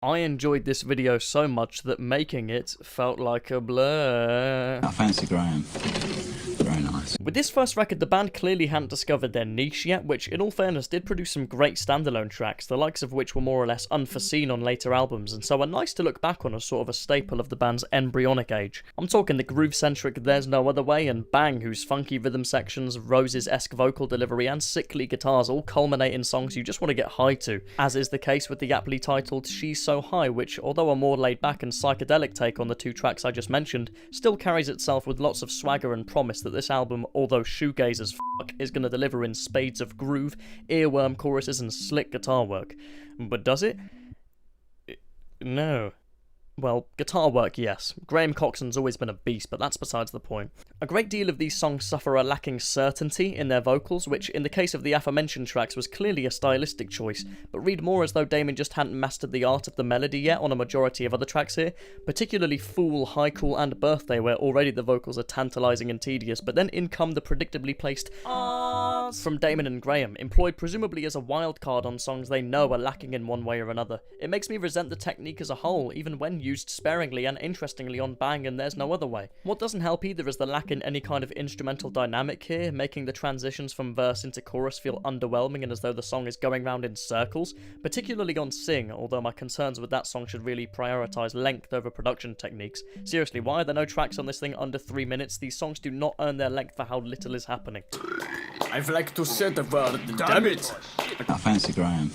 I enjoyed this video so much that making it felt like a blur. I fancy Graham. Very nice. With this first record, the band clearly hadn't discovered their niche yet, which, in all fairness, did produce some great standalone tracks, the likes of which were more or less unforeseen on later albums, and so are nice to look back on as sort of a staple of the band's embryonic age. I'm talking the groove-centric There's No Other Way and Bang, whose funky rhythm sections, Rose's-esque vocal delivery, and sickly guitars all culminate in songs you just want to get high to, as is the case with the aptly titled She's So High, which, although a more laid-back and psychedelic take on the two tracks I just mentioned, still carries itself with lots of swagger and promise that this album, although shoegaze as fuck, is going to deliver in spades of groove, earworm choruses, and slick guitar work. But does it? No. Well, guitar work, yes. Graham Coxon's always been a beast, but that's besides the point. A great deal of these songs suffer a lacking certainty in their vocals, which in the case of the aforementioned tracks was clearly a stylistic choice, but read more as though Damon just hadn't mastered the art of the melody yet on a majority of other tracks here, particularly Fool, Haiku, and Birthday, where already the vocals are tantalising and tedious, but then in come the predictably placed ahs from Damon and Graham, employed presumably as a wild card on songs they know are lacking in one way or another. It makes me resent the technique as a whole, even when used sparingly and interestingly on Bang and There's No Other Way. What doesn't help either is the lack in any kind of instrumental dynamic here, making the transitions from verse into chorus feel underwhelming and as though the song is going round in circles, particularly on Sing, although my concerns with that song should really prioritise length over production techniques. Seriously, why are there no tracks on this thing under 3 minutes? These songs do not earn their length for how little is happening. I'd like to say the word, damn it! I fancy Graham.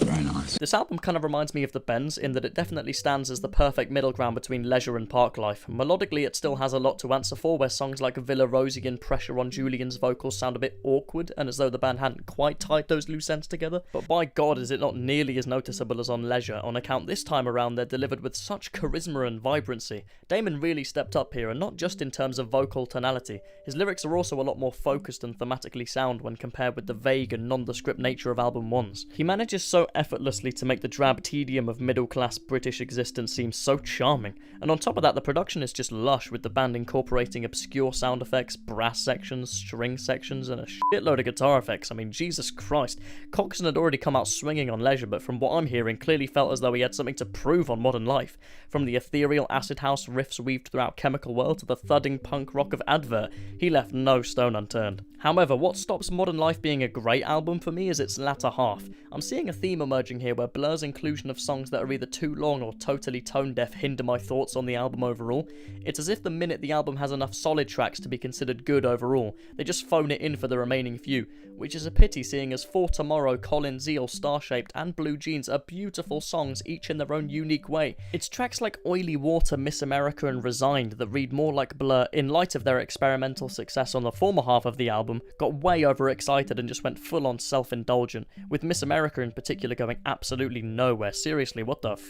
Very nice. This album kind of reminds me of The Bends in that it definitely stands as the perfect middle ground between Leisure and Parklife. Melodically, it still has a lot to answer for, where songs like Villa Rosie and Pressure on Julian's vocals sound a bit awkward, and as though the band hadn't quite tied those loose ends together. But by God, is it not nearly as noticeable as on Leisure, on account this time around they're delivered with such charisma and vibrancy. Damon really stepped up here, and not just in terms of vocal tonality. His lyrics are also a lot more focused and thematically sound when compared with the vague and nondescript nature of album 1's. He manages so effortlessly to make the drab tedium of middle-class British existence seem so charming, and on top of that the production is just lush, with the band incorporating obscure sound effects, brass sections, string sections, and a shitload of guitar effects. I mean, Jesus Christ, Coxon had already come out swinging on Leisure, but from what I'm hearing clearly felt as though he had something to prove on Modern Life. From the ethereal acid house riffs weaved throughout Chemical World to the thudding punk rock of Advert, he left no stone unturned. However, what stops Modern Life being a great album for me is its latter half. I'm seeing a theme emerging here where Blur's inclusion of songs that are either too long or totally tone-deaf hinder my thoughts on the album overall. It's as if the minute the album has enough solid tracks to be considered good overall, they just phone it in for the remaining few, which is a pity seeing as For Tomorrow, Colin Zeal, Star-Shaped, and Blue Jeans are beautiful songs, each in their own unique way. It's tracks like Oily Water, Miss America, and Resigned that read more like Blur, in light of their experimental success on the former half of the album, got way overexcited and just went full-on self-indulgent, with Miss America in particular going absolutely nowhere. Seriously, what the f***?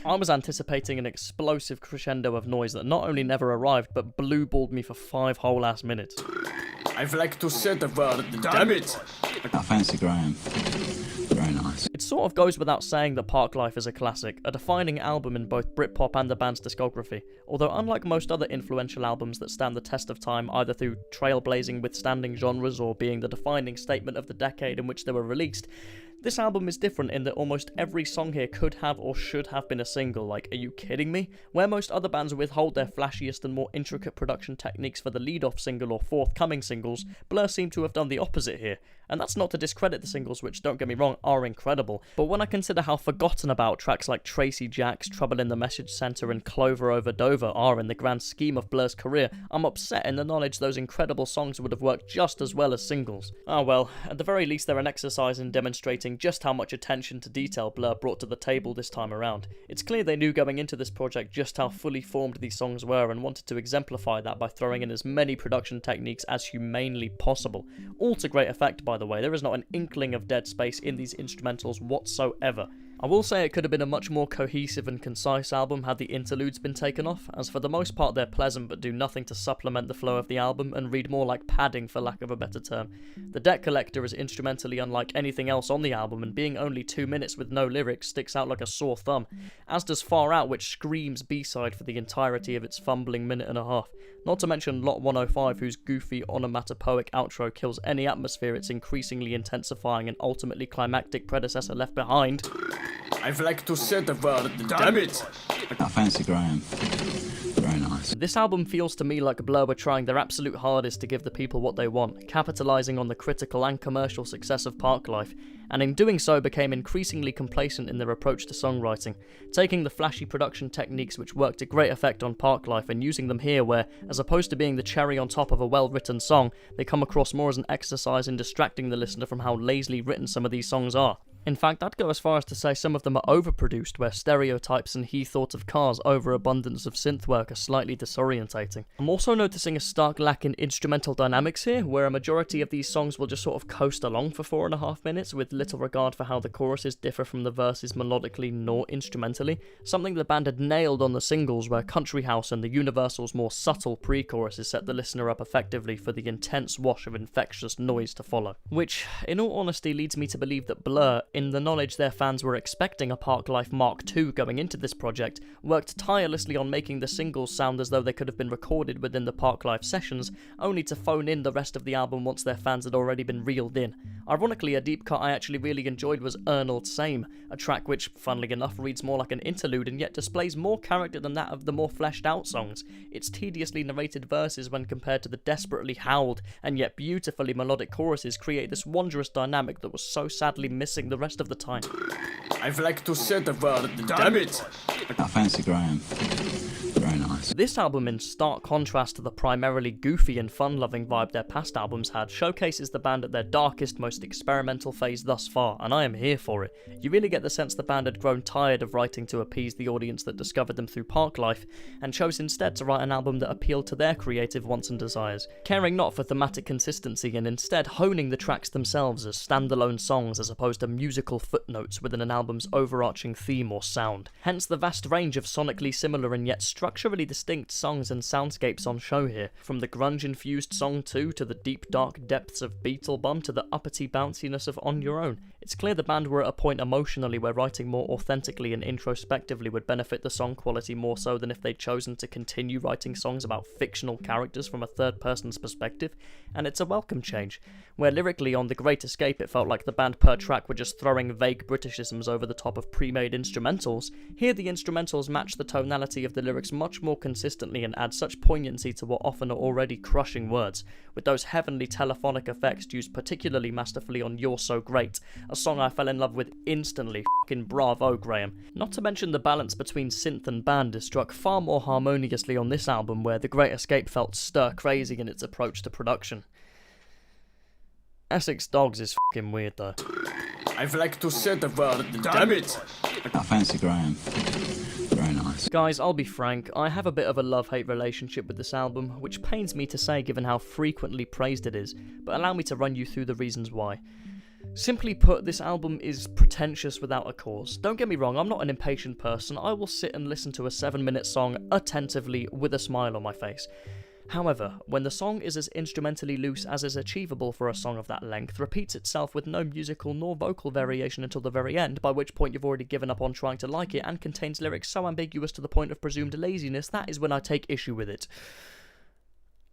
I was anticipating an explosive crescendo of noise that not only never arrived, but blue-balled me for 5 whole ass minutes. I'd like to say the word, damn it! I fancy Graham. Very nice. It sort of goes without saying that Parklife is a classic, a defining album in both Britpop and the band's discography, although unlike most other influential albums that stand the test of time either through trailblazing withstanding genres or being the defining statement of the decade in which they were released, this album is different in that almost every song here could have or should have been a single. Like, are you kidding me? Where most other bands withhold their flashiest and more intricate production techniques for the lead-off single or forthcoming singles, Blur seem to have done the opposite here. And that's not to discredit the singles, which, don't get me wrong, are incredible, but when I consider how forgotten about tracks like Tracy Jacks, Trouble in the Message Centre, and Clover Over Dover are in the grand scheme of Blur's career, I'm upset in the knowledge those incredible songs would have worked just as well as singles. Ah well, at the very least they're an exercise in demonstrating just how much attention to detail Blur brought to the table this time around. It's clear they knew going into this project just how fully formed these songs were and wanted to exemplify that by throwing in as many production techniques as humanely possible. All to great effect, by the way. There is not an inkling of dead space in these instrumentals whatsoever. I will say it could have been a much more cohesive and concise album had the interludes been taken off, as for the most part they're pleasant but do nothing to supplement the flow of the album and read more like padding for lack of a better term. The Debt Collector is instrumentally unlike anything else on the album, and being only 2 minutes with no lyrics sticks out like a sore thumb, as does Far Out, which screams B-side for the entirety of its fumbling minute and a half. Not to mention Lot 105, whose goofy onomatopoeic outro kills any atmosphere its increasingly intensifying and ultimately climactic predecessor left behind. I'd like to say the word, damn it. I fancy Graham. Very nice. This album feels to me like Blur were trying their absolute hardest to give the people what they want, capitalising on the critical and commercial success of Parklife, and in doing so became increasingly complacent in their approach to songwriting, taking the flashy production techniques which worked to great effect on Parklife and using them here where, as opposed to being the cherry on top of a well-written song, they come across more as an exercise in distracting the listener from how lazily written some of these songs are. In fact, I'd go as far as to say some of them are overproduced, where stereotypes and he thought of cars overabundance of synth work are slightly disorientating. I'm also noticing a stark lack in instrumental dynamics here, where a majority of these songs will just sort of coast along for 4.5 minutes with little regard for how the choruses differ from the verses melodically nor instrumentally, something the band had nailed on the singles where Country House and the Universal's more subtle pre-choruses set the listener up effectively for the intense wash of infectious noise to follow. Which, in all honesty, leads me to believe that Blur, in the knowledge their fans were expecting a Parklife Mark II going into this project, worked tirelessly on making the singles sound as though they could have been recorded within the Parklife sessions, only to phone in the rest of the album once their fans had already been reeled in. Ironically, a deep cut I actually really enjoyed was Ernald Same, a track which, funnily enough, reads more like an interlude and yet displays more character than that of the more fleshed out songs. Its tediously narrated verses when compared to the desperately howled and yet beautifully melodic choruses create this wondrous dynamic that was so sadly missing the rest of the time. I'd like to say the word, damn it. I fancy Graham. Very nice. This album, in stark contrast to the primarily goofy and fun-loving vibe their past albums had, showcases the band at their darkest, most experimental phase thus far, and I am here for it. You really get the sense the band had grown tired of writing to appease the audience that discovered them through Parklife, and chose instead to write an album that appealed to their creative wants and desires, caring not for thematic consistency and instead honing the tracks themselves as standalone songs as opposed to musical footnotes within an album's overarching theme or sound. Hence the vast range of sonically similar and yet structurally distinct songs and soundscapes on show here, from the grunge-infused Song 2 to the deep dark depths of Beetlebum to the uppity bounciness of On Your Own. It's clear the band were at a point emotionally where writing more authentically and introspectively would benefit the song quality more so than if they'd chosen to continue writing songs about fictional characters from a third person's perspective, and it's a welcome change. Where lyrically on The Great Escape it felt like the band per track were just throwing vague Britishisms over the top of pre-made instrumentals, here the instrumentals match the tonality of the lyrics much more consistently and add such poignancy to what often are already crushing words, with those heavenly telephonic effects used particularly masterfully on You're So Great, a song I fell in love with instantly. F***ing bravo, Graham. Not to mention the balance between synth and band is struck far more harmoniously on this album, where The Great Escape felt stir-crazy in its approach to production. Essex Dogs is f***ing weird though. I'd like to say the word, damn it. I fancy Graham. Very nice. Guys, I'll be frank, I have a bit of a love-hate relationship with this album, which pains me to say given how frequently praised it is, but allow me to run you through the reasons why. Simply put, this album is pretentious without a cause. Don't get me wrong, I'm not an impatient person. I will sit and listen to a 7-minute song attentively with a smile on my face. However, when the song is as instrumentally loose as is achievable for a song of that length, repeats itself with no musical nor vocal variation until the very end, by which point you've already given up on trying to like it, and contains lyrics so ambiguous to the point of presumed laziness, that is when I take issue with it.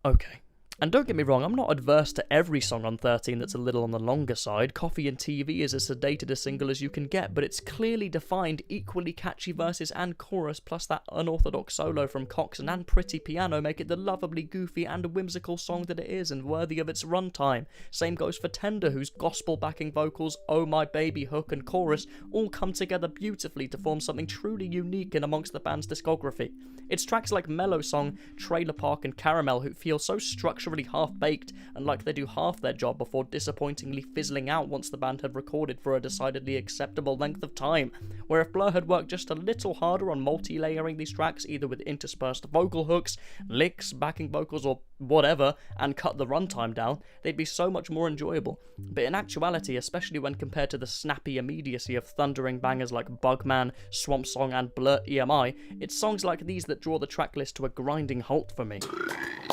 Okay. And don't get me wrong, I'm not adverse to every song on 13 that's a little on the longer side. Coffee and TV is as sedated a single as you can get, but its clearly defined, equally catchy verses and chorus, plus that unorthodox solo from Coxon and pretty piano make it the lovably goofy and whimsical song that it is, and worthy of its runtime. Same goes for Tender, whose gospel backing vocals, Oh My Baby hook and chorus all come together beautifully to form something truly unique in amongst the band's discography. It's tracks like Mellow Song, Trailer Park and Caramel who feel so structurally half-baked and like they do half their job before disappointingly fizzling out once the band had recorded for a decidedly acceptable length of time, where if Blur had worked just a little harder on multi-layering these tracks, either with interspersed vocal hooks, licks, backing vocals or whatever, and cut the runtime down, they'd be so much more enjoyable. But in actuality, especially when compared to the snappy immediacy of thundering bangers like Bugman, Swamp Song and Blur EMI, it's songs like these that draw the tracklist to a grinding halt for me.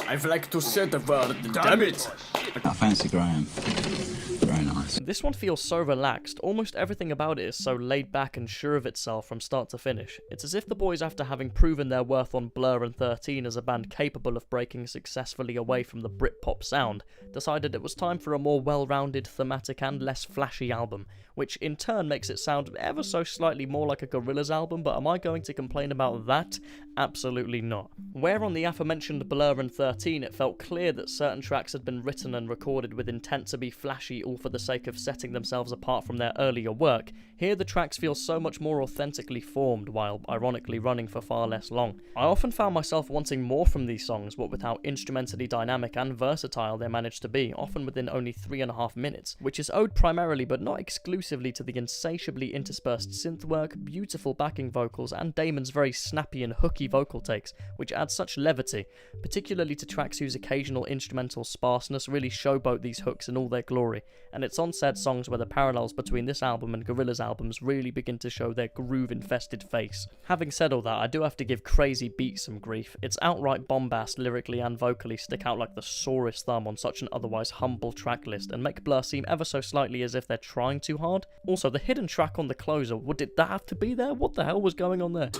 I'd like to say the word, damn it. I fancy Graham. Very nice. nice. This one feels so relaxed, almost everything about it is so laid back and sure of itself from start to finish. It's as if the boys, after having proven their worth on Blur and 13 as a band capable of breaking successfully away from the Britpop sound, decided it was time for a more well-rounded, thematic and less flashy album, which in turn makes it sound ever so slightly more like a Gorillaz album, but am I going to complain about that? Absolutely not. Where on the aforementioned Blur and 13 it felt clear that certain tracks had been written and recorded with intent to be flashy all for the sake of setting themselves apart from their earlier work, here the tracks feel so much more authentically formed while ironically running for far less long. I often found myself wanting more from these songs, what with how instrumentally dynamic and versatile they managed to be, often within only 3.5 minutes, which is owed primarily but not exclusively to the insatiably interspersed synth work, beautiful backing vocals, and Damon's very snappy and hooky vocal takes, which add such levity, particularly to tracks whose occasional instrumental sparseness really showboat these hooks in all their glory, and it's on said songs where the parallels between this album and Gorillaz albums really begin to show their groove-infested face. Having said all that, I do have to give Crazy Beat some grief. Its outright bombast lyrically and vocally stick out like the sorest thumb on such an otherwise humble track list and make Blur seem ever so slightly as if they're trying too hard. Also, the hidden track on the closer, did that have to be there? What the hell was going on there?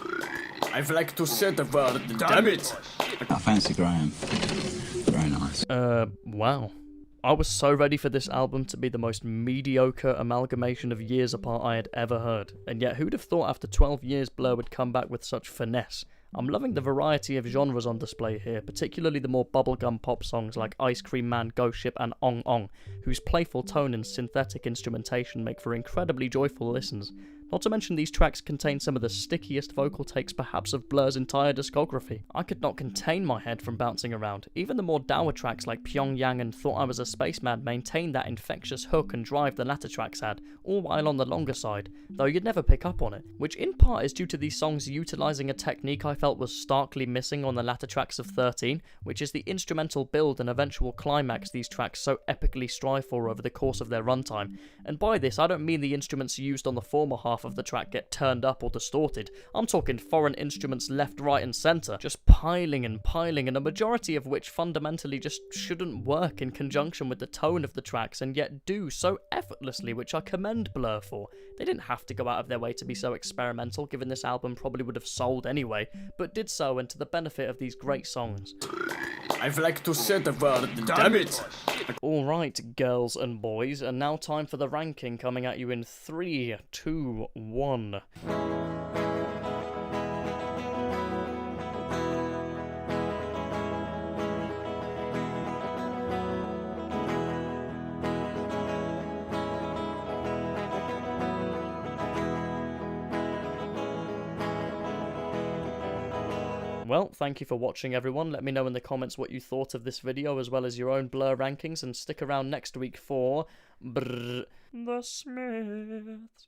I'd like to say the word, damn it! I fancy Graham. Very nice. Wow. I was so ready for this album to be the most mediocre amalgamation of years apart I had ever heard, and yet who'd have thought after 12 years Blur would come back with such finesse? I'm loving the variety of genres on display here, particularly the more bubblegum pop songs like Ice Cream Man, Ghost Ship and Ong Ong, whose playful tone and synthetic instrumentation make for incredibly joyful listens. Not to mention these tracks contain some of the stickiest vocal takes perhaps of Blur's entire discography. I could not contain my head from bouncing around. Even the more dour tracks like Pyongyang and Thought I Was a Spaceman maintain that infectious hook and drive the latter tracks had, all while on the longer side, though you'd never pick up on it, which in part is due to these songs utilising a technique I felt was starkly missing on the latter tracks of 13, which is the instrumental build and eventual climax these tracks so epically strive for over the course of their runtime. And by this, I don't mean the instruments used on the former half of the track get turned up or distorted. I'm talking foreign instruments left, right and centre, just piling and piling, and a majority of which fundamentally just shouldn't work in conjunction with the tone of the tracks and yet do so effortlessly, which I commend Blur for. They didn't have to go out of their way to be so experimental, given this album probably would have sold anyway, but did so and to the benefit of these great songs. I'd like to say the word, damn it! Alright, girls and boys, and now time for the ranking coming at you in 3, 2, 1. Well, thank you for watching everyone. Let me know in the comments what you thought of this video as well as your own Blur rankings, and stick around next week for The Smiths.